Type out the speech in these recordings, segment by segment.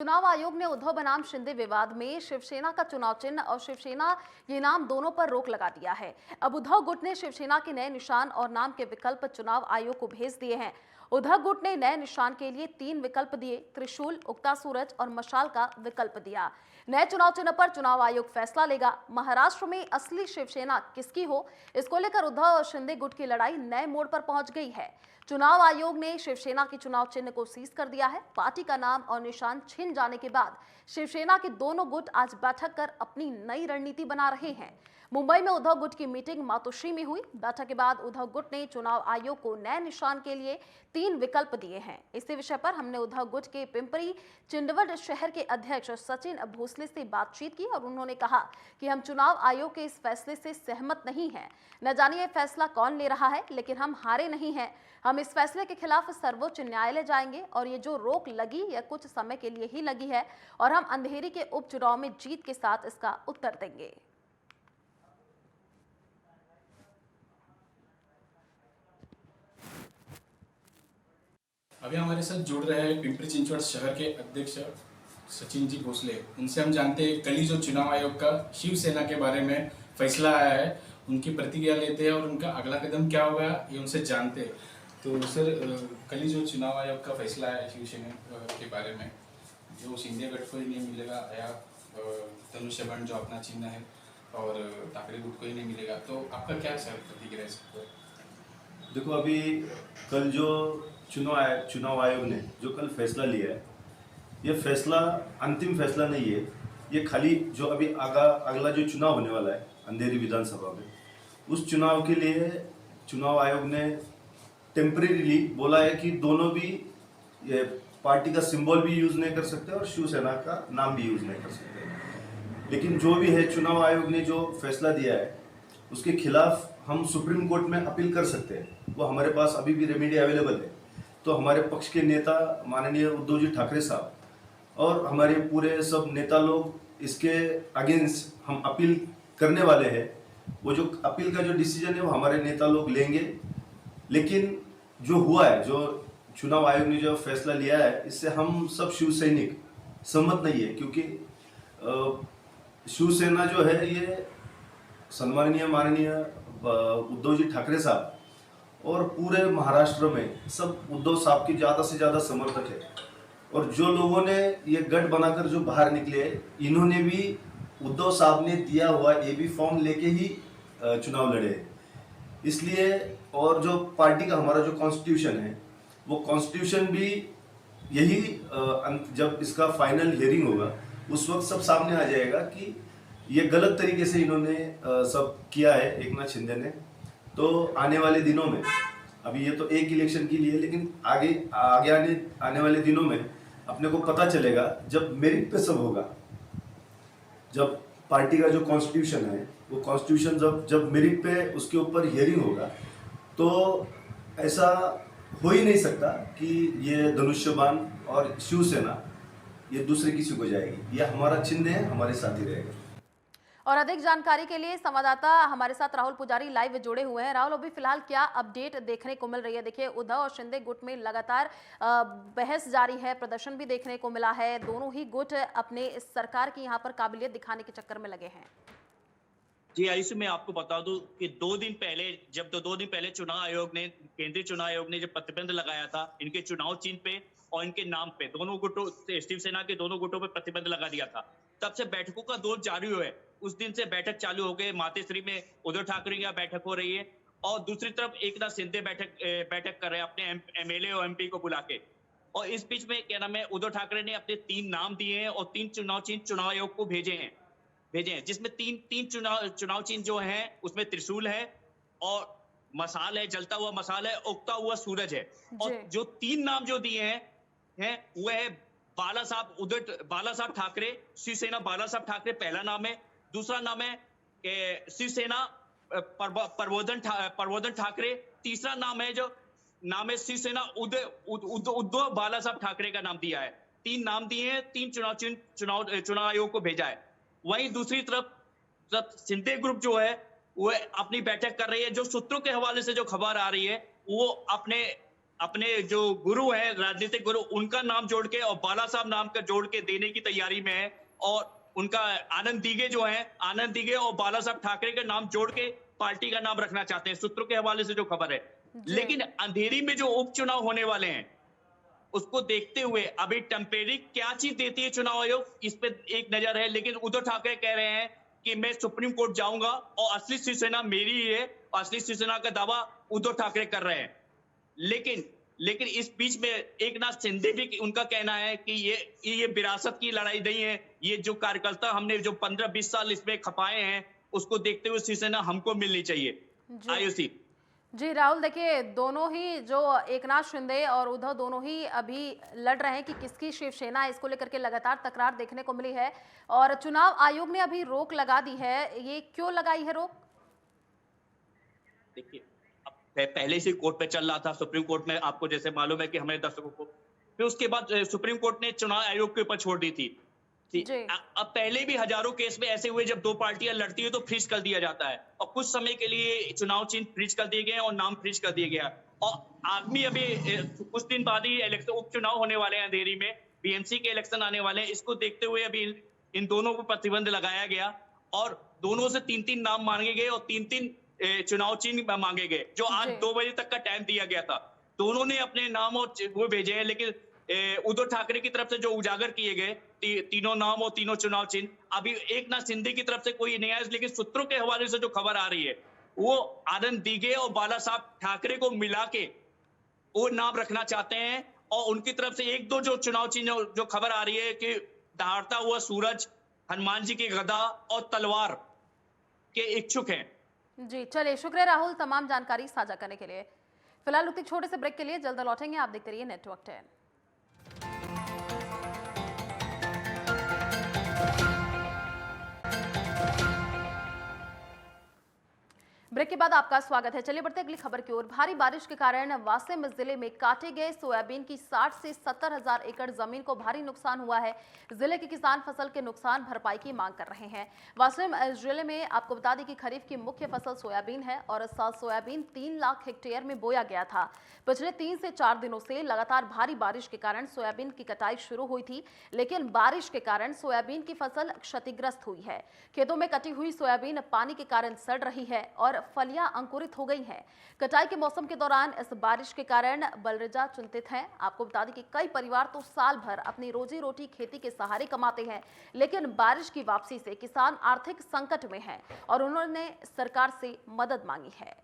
चुनाव आयोग ने उद्धव बनाम शिंदे विवाद में शिवसेना का चुनाव चिन्ह और शिवसेना ये नाम दोनों पर रोक लगा दिया है। अब उद्धव गुट ने शिवसेना के नए निशान और नाम के विकल्प चुनाव आयोग को भेज दिए हैं। उद्धव गुट ने नए निशान के लिए 3 विकल्प दिए, त्रिशूल, उगता सूरज और मशाल का विकल्प दिया। नए चुनाव चिन्ह पर चुनाव आयोग फैसला लेगा। महाराष्ट्र में असली शिवसेना किसकी हो, इसको लेकर उद्धव और शिंदे गुट की लड़ाई नए मोड़ पर पहुंच गई है। चुनाव आयोग ने शिवसेना के चुनाव चिन्ह को सीज कर दिया है। पार्टी का नाम और निशान छिन जाने के बाद शिवसेना के दोनों गुट आज बैठक कर अपनी नई रणनीति बना रहे हैं। मुंबई में उद्धव गुट की मीटिंग मातोश्री में हुई। बैठक के बाद उद्धव गुट ने चुनाव आयोग को नए निशान के लिए 3 विकल्प दिए हैं। इसी विषय पर हमने उद्धव गुट के पिंपरी चिंदवड शहर के अध्यक्ष सचिन भोसले से बातचीत की और उन्होंने कहा कि हम चुनाव आयोग के इस फैसले से सहमत नहीं हैं। न जानिए फैसला कौन ले रहा है, लेकिन हम हारे नहीं हैं। हम इस फैसले के खिलाफ सर्वोच्च न्यायालय जाएंगे और ये जो रोक लगी यह कुछ समय के लिए ही लगी है और हम अंधेरी के उपचुनाव में जीत के साथ इसका उत्तर देंगे। अभी हमारे साथ जुड़ रहे हैं पिंपरी चिंचवड शहर के अध्यक्ष सचिन जी भोसले। उनसे हम जानते हैं कल ही जो चुनाव आयोग का शिवसेना के बारे में फैसला आया है, उनकी प्रतिक्रिया लेते हैं और उनका अगला कदम क्या होगा ये उनसे जानते हैं। तो सर, कल ही जो चुनाव आयोग का फैसला है शिवसेना के बारे में, जो शिंदे गट को ही नहीं मिलेगा या धनुष्य बाण जो अपना चिन्ह है और ठाकरे गुट को ही नहीं मिलेगा, तो आपका क्या सर प्रतिक्रिया है इस पर? देखो, अभी कल जो चुनाव आयोग ने जो कल फैसला लिया है, ये फैसला अंतिम फैसला नहीं है। ये खाली जो अभी अगला जो चुनाव होने वाला है अंधेरी विधानसभा में, उस चुनाव के लिए चुनाव आयोग ने टेम्परेरीली बोला है कि दोनों भी ये पार्टी का सिंबल भी यूज नहीं कर सकते और शिवसेना का नाम भी यूज नहीं कर सकते। लेकिन जो भी है, चुनाव आयोग ने जो फैसला दिया है उसके खिलाफ हम सुप्रीम कोर्ट में अपील कर सकते हैं। वो हमारे पास अभी भी रेमेडी अवेलेबल है। तो हमारे पक्ष के नेता माननीय उद्धव जी ठाकरे साहब और हमारे पूरे सब नेता लोग इसके अगेंस्ट हम अपील करने वाले हैं। वो जो अपील का जो डिसीजन है वो हमारे नेता लोग लेंगे। लेकिन जो हुआ है, जो चुनाव आयोग ने जो फैसला लिया है, इससे हम सब शिव सैनिक सहमत नहीं है, क्योंकि शिवसेना जो है ये सम्माननीय माननीय उद्धव जी ठाकरे साहब और पूरे महाराष्ट्र में सब उद्धव साहब की ज़्यादा से ज़्यादा समर्थक है। और जो लोगों ने ये गठ बनाकर जो बाहर निकले, इन्होंने भी उद्धव साहब ने दिया हुआ एबी फॉर्म लेके ही चुनाव लड़े। इसलिए और जो पार्टी का हमारा जो कॉन्स्टिट्यूशन है, वो कॉन्स्टिट्यूशन भी यही जब इसका फाइनल हियरिंग होगा उस वक्त सब सामने आ जाएगा कि ये गलत तरीके से इन्होंने सब किया है एकनाथ शिंदे ने। तो आने वाले दिनों में, अभी ये तो एक इलेक्शन के लिए, लेकिन आगे आने वाले दिनों में अपने को पता चलेगा जब मेरिट पे सब होगा। जब पार्टी का जो कॉन्स्टिट्यूशन है, वो कॉन्स्टिट्यूशन जब मेरिट पे उसके ऊपर हियरिंग होगा, तो ऐसा हो ही नहीं सकता कि ये धनुष्य बाण और शिवसेना ये दूसरे किसी को जाएगी। ये हमारा चिन्ह है, हमारे साथ ही रहेगा। और अधिक जानकारी के लिए संवाददाता हमारे साथ राहुल पुजारी लाइव जुड़े हुए हैं। राहुल, अभी फिलहाल क्या अपडेट देखने को मिल रही है? देखिए, उद्धव और शिंदे गुट में लगातार बहस जारी है, प्रदर्शन भी देखने को मिला है। दोनों ही गुट अपने सरकार की यहाँ पर काबिलियत दिखाने के चक्कर में लगे हैं। जी आयुष, मैं आपको बता दूं कि 2 दिन पहले केंद्रीय चुनाव आयोग ने जब प्रतिबंध लगाया था इनके चुनाव चिन्ह पे और इनके नाम पे, दोनों गुटों, शिवसेना के दोनों गुटों पे प्रतिबंध लगा दिया था, तब से बैठकों का दौर जारी हुआ है। उस दिन से बैठक चालू हो गई। मातोश्री में उद्धव ठाकरे की बैठक हो रही है और दूसरी तरफ एकनाथ शिंदे बैठक कर रहे हैं अपने एमएलए और एमपी को बुला के। और इस बीच में क्या नाम है, उद्धव ठाकरे ने अपने 3 नाम दिए हैं और 3 चुनाव चिन्ह चुनाव आयोग को भेजे हैं, जिसमें तीन चुनाव चिन्ह जो हैं उसमें त्रिशूल है और मशाल है, जलता हुआ मशाल है, उगता हुआ सूरज है। और जो 3 नाम जो दिए हैं वो है बाला साहब ठाकरे, शिवसेना बाला साहब ठाकरे पहला नाम है। दूसरा नाम है शिवसेना प्रबोधन ठाकरे। तीसरा नाम है शिवसेना उद्धव बाला साहब ठाकरे का नाम दिया है। 3 नाम दिए हैं, 3 चुनाव चिन्ह चुनाव आयोग को भेजा है। वहीं दूसरी तरफ शिंदे ग्रुप जो है वो अपनी बैठक कर रही है। जो सूत्रों के हवाले से जो खबर आ रही है, वो अपने अपने जो गुरु हैं, राजनीतिक गुरु, उनका नाम जोड़ के और बाला साहब नाम का जोड़ के देने की तैयारी में है। और उनका आनंद दीघे जो है, आनंद दीघे और बाला साहब ठाकरे का नाम जोड़ के पार्टी का नाम रखना चाहते हैं, सूत्रों के हवाले से जो खबर है। जी। लेकिन अंधेरी में जो उपचुनाव होने वाले हैं, उसको देखते हुए अभी टेम्परेरी क्या चीज देती है चुनाव आयोग, इस पे एक नजर है। लेकिन उद्धव ठाकरे कह रहे हैं कि मैं सुप्रीम कोर्ट जाऊंगा और असली शिवसेना मेरी ही है, और असली शिवसेना का दावा उद्धव ठाकरे कर रहे हैं। लेकिन इस बीच में एक नाथ शिंदे भी, उनका कहना है कि ये विरासत की लड़ाई नहीं है, ये जो कार्यकर्ता हमने जो 15-20 साल इसमें खपाए हैं, उसको देखते हुए शिवसेना हमको मिलनी चाहिए। जी। आयुषी जी राहुल, देखिए दोनों ही जो एकनाथ शिंदे और उद्धव दोनों ही अभी लड़ रहे हैं कि किसकी शिवसेना है, इसको लेकर के लगातार तकरार देखने को मिली है। और चुनाव आयोग ने अभी रोक लगा दी है, ये क्यों लगाई है रोक? देखिए, अब पहले से कोर्ट पे चल रहा था, सुप्रीम कोर्ट में आपको जैसे मालूम है कि हमारे दर्शकों को, फिर उसके बाद सुप्रीम कोर्ट ने चुनाव आयोग के ऊपर छोड़ दी थी। जी। अब पहले भी हजारों केस में ऐसे हुए, जब दो पार्टियां लड़ती है तो फ्रीज कर दिया जाता है, और कुछ समय के लिए चुनाव चिन्ह फ्रीज कर दिए गए और नाम फ्रीज कर दिया गया। और आदमी अभी कुछ दिन बाद ही इलेक्शन उपचुनाव होने वाले हैं, अंधेरी में बीएमसी के इलेक्शन आने वाले हैं। इसको देखते हुए अभी इन दोनों को प्रतिबंध लगाया गया, और दोनों से 3-3 नाम मांगे गए और 3-3 चुनाव चिन्ह मांगे गए, जो आज जी। 2 बजे तक का टाइम दिया गया था। दोनों ने अपने नाम और वो भेजे हैं, लेकिन उद्धव ठाकरे की तरफ से जो उजागर किए गए तीनों नाम और तीनों चुनाव चिन्ह, अभी एक नाथ शिंदे की तरफ से कोई नहीं आया। लेकिन सूत्रों के हवाले से जो खबर आ रही है, वो आनंद दीघे और बाला साहब ठाकरे को मिला के वो नाम रखना चाहते हैं। और उनकी तरफ से एक दो जो चुनाव चिन्ह जो खबर आ रही है कि दहाड़ता हुआ सूरज, हनुमान जी की गदा और तलवार के इच्छुक हैं। जी चलिए, शुक्रिया राहुल तमाम जानकारी साझा करने के लिए। फिलहाल रुकते छोटे से ब्रेक के लिए, जल्द लौटेंगे। आप देखते रहिए नेटवर्क 10। ब्रेक के बाद आपका स्वागत है। चलिए बढ़ते अगली खबर की ओर। भारी बारिश के कारण वासिम जिले में काटे गए सोयाबीन की 60 से 70 हजार एकड़ जमीन को भारी नुकसान हुआ है। जिले के किसान फसल के नुकसान भरपाई की मांग कर रहे हैं। वासिम जिले में आपको बता दें कि खरीफ की मुख्य फसल सोयाबीन है और इस साल सोयाबीन 3 लाख हेक्टेयर में बोया गया था। पिछले 3 से 4 दिनों से लगातार भारी बारिश के कारण सोयाबीन की कटाई शुरू हुई थी, लेकिन बारिश के कारण सोयाबीन की फसल क्षतिग्रस्त हुई है। खेतों में कटी हुई सोयाबीन पानी के कारण सड़ रही है और फलियां अंकुरित हो गई हैं। कटाई के मौसम के दौरान इस बारिश के कारण बलरेजा चिंतित हैं। आपको बता दें कि कई परिवार तो साल भर अपनी रोजी रोटी खेती के सहारे कमाते हैं, लेकिन बारिश की वापसी से किसान आर्थिक संकट में हैं और उन्होंने सरकार से मदद मांगी है।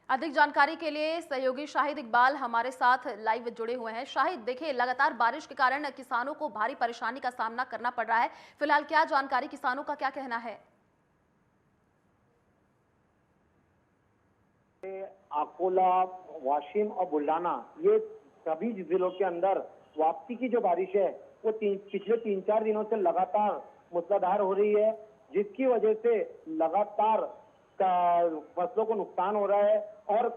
अधिक जानकारी के लिए सहयोगी शाहिद इकबाल हमारे साथ लाइव जुड़े हुए हैं। शाहिद, देखिए लगातार बारिश के कारण किसानों को भारी परेशानी का सामना करना पड़ रहा है। फिलहाल क्या जानकारी, किसानों का क्या कहना है? अकोला, वाशिम और बुल्ढाना, ये सभी जिलों के अंदर वापसी की जो बारिश है वो पिछले 3-4 दिनों से लगातार मूसलाधार हो रही है, जिसकी वजह से लगातार फसलों को नुकसान हो रहा है। और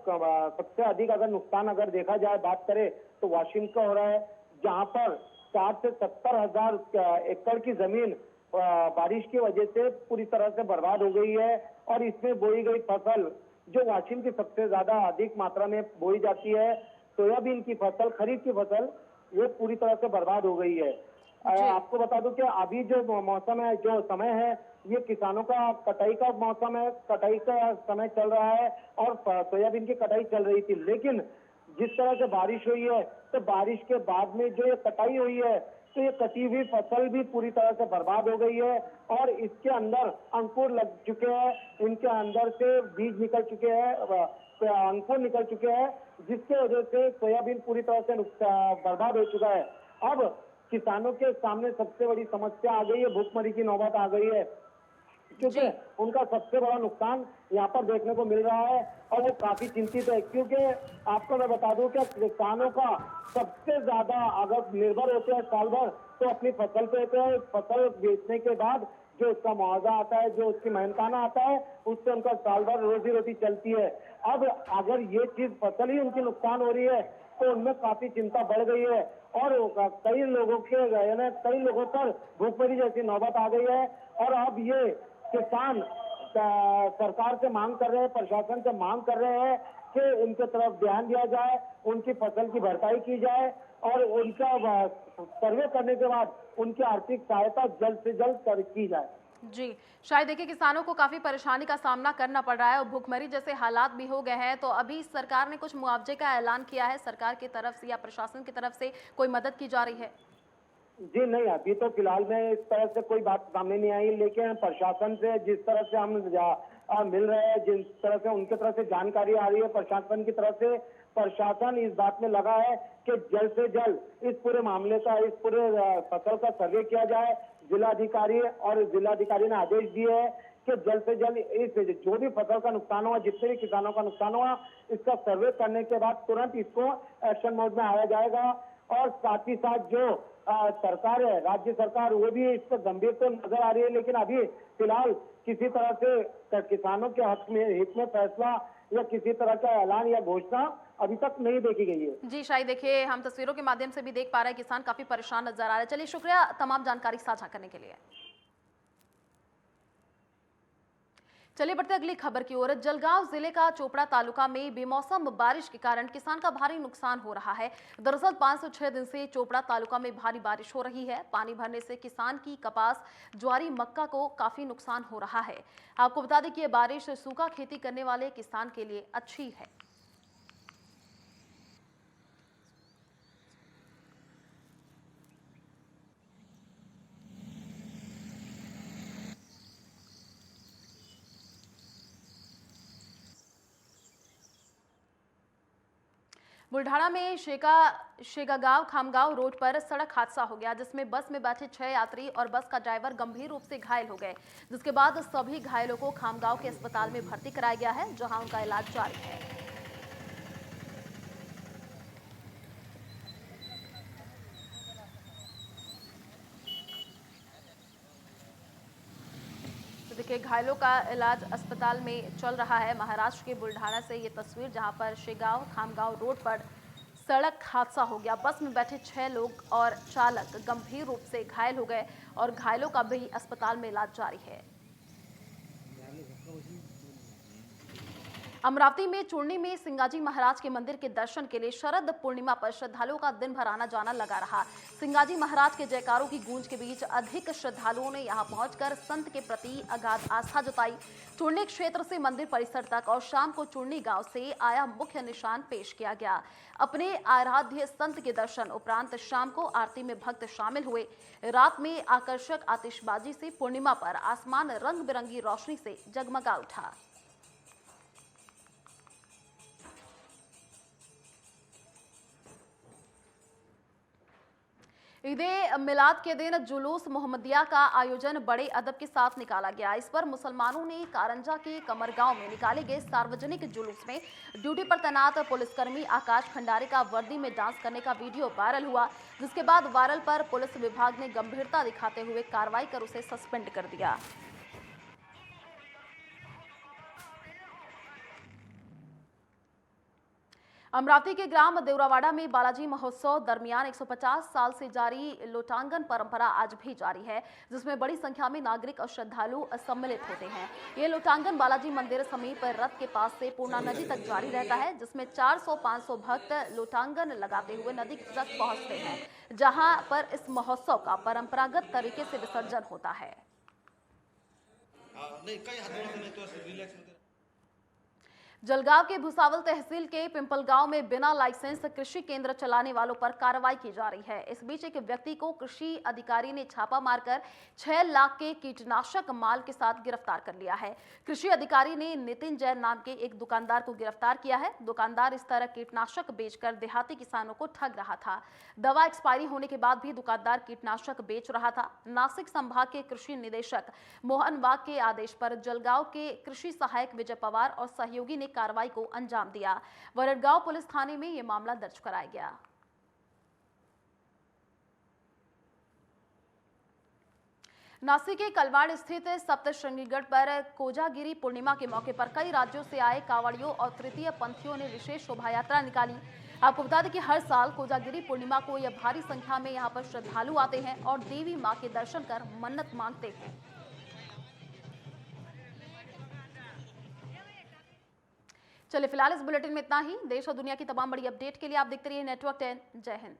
सबसे अधिक अगर नुकसान अगर देखा जाए, बात करें तो वाशिम का हो रहा है, जहां पर 60 से 70 हजार एकड़ की जमीन बारिश की वजह से पूरी तरह से बर्बाद हो गई है। और इसमें बोई गई फसल, जो वाशिम की सबसे ज्यादा अधिक मात्रा में बोई जाती है, सोयाबीन की फसल, खरीफ की फसल, ये पूरी तरह से बर्बाद हो गई है। आपको बता दूं कि अभी जो मौसम है, जो समय है, ये किसानों का कटाई का मौसम है, कटाई का समय चल रहा है और सोयाबीन की कटाई चल रही थी। लेकिन जिस तरह से बारिश हुई है, तो बारिश के बाद में जो ये कटाई हुई है, तो ये कटी हुई फसल भी पूरी तरह से बर्बाद हो गई है और इसके अंदर अंकुर लग चुके हैं, इनके अंदर से बीज निकल चुके हैं, अंकुर निकल चुके हैं, जिसके वजह से सोयाबीन पूरी तरह से बर्बाद हो चुका है। अब किसानों के सामने सबसे बड़ी समस्या आ गई है, भूखमरी की नौबत आ गई है। क्योंकि जी। उनका सबसे बड़ा नुकसान यहाँ पर देखने को मिल रहा है और वो काफी चिंतित है, क्योंकि आपको मैं बता दूं कि किसानों का सबसे ज्यादा अगर निर्भर होते हैं साल भर तो अपनी फसल पे होते हैं। फसल बेचने के बाद जो उसका मुआवजा आता है, जो उसकी मेहनताना आता है, उससे उनका साल भर रोजी रोटी चलती है। अब अगर ये चीज फसल ही उनकी नुकसान हो रही है तो उनमें काफी चिंता बढ़ गई है और कई लोगों के यानी कई लोगों पर भूखमरी जैसी नौबत आ गई है। और अब ये किसान सरकार से मांग कर रहे हैं, प्रशासन से मांग कर रहे हैं कि उनके तरफ ध्यान दिया जाए, उनकी फसल की भरपाई की जाए और उनका सर्वे करने के बाद उनकी आर्थिक सहायता जल्द से जल्द की जाए। जी, शायद देखिए किसानों को काफ़ी परेशानी का सामना करना पड़ रहा है और भूखमरी जैसे हालात भी हो गए हैं, तो अभी सरकार ने कुछ मुआवजे का ऐलान किया है, सरकार की तरफ से या प्रशासन की तरफ से कोई मदद की जा रही है? जी नहीं, अभी तो फिलहाल में इस तरह से कोई बात सामने नहीं आई, लेकिन प्रशासन से जिस तरह से हम मिल रहे हैं, जिस तरह से उनके तरफ से जानकारी आ रही है प्रशासन की तरफ से, प्रशासन इस बात में लगा है कि जल्द से जल्द इस पूरे मामले का, इस पूरे फसल का सर्वे किया जाए। जिलाधिकारी ने आदेश दिए है कि जल्द से जल्द इस जो भी फसल का नुकसान हुआ, जितने भी किसानों का नुकसान हुआ, इसका सर्वे करने के बाद तुरंत इसको एक्शन मोड में आया जाएगा। और साथ ही साथ जो सरकार है, राज्य सरकार, वो भी इस पर गंभीर तो नजर आ रही है, लेकिन अभी फिलहाल किसी तरह से किसानों के हित में फैसला या किसी तरह का ऐलान या घोषणा अभी तक नहीं देखी गई है। जी, शायद देखिए हम तस्वीरों के माध्यम से भी देख पा रहे हैं किसान काफ़ी परेशान नजर आ रहे हैं। चलिए शुक्रिया तमाम जानकारी साझा करने के लिए। चलिए बढ़ते अगली खबर की ओर। जलगांव जिले का चोपड़ा तालुका में बेमौसम बारिश के कारण किसान का भारी नुकसान हो रहा है। दरअसल 506 दिन से चोपड़ा तालुका में भारी बारिश हो रही है। पानी भरने से किसान की कपास, ज्वारी, मक्का को काफी नुकसान हो रहा है। आपको बता दें कि ये बारिश सूखा खेती करने वाले किसान के लिए अच्छी है। बुल्ढाना में शेगागांव खामगांव रोड पर सड़क हादसा हो गया, जिसमें बस में बैठे 6 यात्री और बस का ड्राइवर गंभीर रूप से घायल हो गए, जिसके बाद सभी घायलों को खामगांव के अस्पताल में भर्ती कराया गया है, जहां उनका इलाज जारी है। देखिए घायलों का इलाज अस्पताल में चल रहा है। महाराष्ट्र के बुल्ढाना से ये तस्वीर, जहां पर शेगांव खामगांव रोड पर सड़क हादसा हो गया। बस में बैठे 6 लोग और चालक गंभीर रूप से घायल हो गए और घायलों का भी अस्पताल में इलाज जारी है। अमरावती में चूर्णी में सिंगाजी महाराज के मंदिर के दर्शन के लिए शरद पूर्णिमा पर श्रद्धालुओं का दिन भर आना जाना लगा रहा। सिंगाजी महाराज के जयकारों की गूंज के बीच अधिक श्रद्धालुओं ने यहां पहुंचकर संत के प्रति अगाध आस्था जताई। चूर्णी क्षेत्र से मंदिर परिसर तक और शाम को चूर्णी गांव से आया मुख्य निशान पेश किया गया। अपने आराध्य संत के दर्शन उपरांत शाम को आरती में भक्त शामिल हुए। रात में आकर्षक आतिशबाजी से पूर्णिमा पर आसमान रंग बिरंगी रोशनी से जगमगा उठा। ईदे मिलाद के दिन जुलूस मोहम्मदिया का आयोजन बड़े अदब के साथ निकाला गया। इस पर मुसलमानों ने कारंजा के कमरगांव में निकाले गए सार्वजनिक जुलूस में ड्यूटी पर तैनात पुलिसकर्मी आकाश खंडारे का वर्दी में डांस करने का वीडियो वायरल हुआ, जिसके बाद वायरल पर पुलिस विभाग ने गंभीरता दिखाते हुए कार्रवाई कर उसे सस्पेंड कर दिया। अमरावती के ग्राम देवरावाड़ा में बालाजी महोत्सव दरमियान 150 साल से जारी लोटांगन परंपरा आज भी जारी है, जिसमें बड़ी संख्या में नागरिक और श्रद्धालु सम्मिलित होते हैं। ये लोटांगन बालाजी मंदिर समीप रथ के पास से पूर्णा नदी तक जारी रहता है, जिसमें 400-500 भक्त लोटांगन लगाते हुए नदी तक पहुंचते हैं, जहां पर इस महोत्सव का परंपरागत तरीके से विसर्जन होता है। जलगांव के भुसावल तहसील के पिंपल गांव में बिना लाइसेंस कृषि केंद्र चलाने वालों पर कार्रवाई की जा रही है। इस बीच एक व्यक्ति को कृषि अधिकारी ने छापा मारकर 6 लाख के कीटनाशक माल के साथ गिरफ्तार कर लिया है। कृषि अधिकारी ने नितिन जैन नाम के एक दुकानदार को गिरफ्तार किया है। दुकानदार इस तरह कीटनाशक बेचकर देहाती किसानों को ठग रहा था। दवा एक्सपायरी होने के बाद भी दुकानदार कीटनाशक बेच रहा था। नासिक संभाग के कृषि निदेशक मोहन वाघ के आदेश पर जलगांव के कृषि सहायक विजय पवार और सहयोगी ने कार्रवाई को अंजाम दिया। वरडगांव पुलिस थाने में यह मामला दर्ज कराया गया। नासिक के कलवाड़ स्थित सप्तशृंगीगढ़ पर कोजागिरी पूर्णिमा के मौके पर कई राज्यों से आए कांवड़ियों और तृतीय पंथियों ने विशेष शोभा यात्रा निकाली। आपको बता दें कि हर साल कोजागिरी पूर्णिमा को यह भारी संख्या में यहां पर श्रद्धालु आते हैं और देवी मां के दर्शन कर मन्नत मांगते हैं। चलिए फिलहाल इस बुलेटिन में इतना ही। देश और दुनिया की तमाम बड़ी अपडेट के लिए आप देखते रहिए नेटवर्क 10। जय हिंद।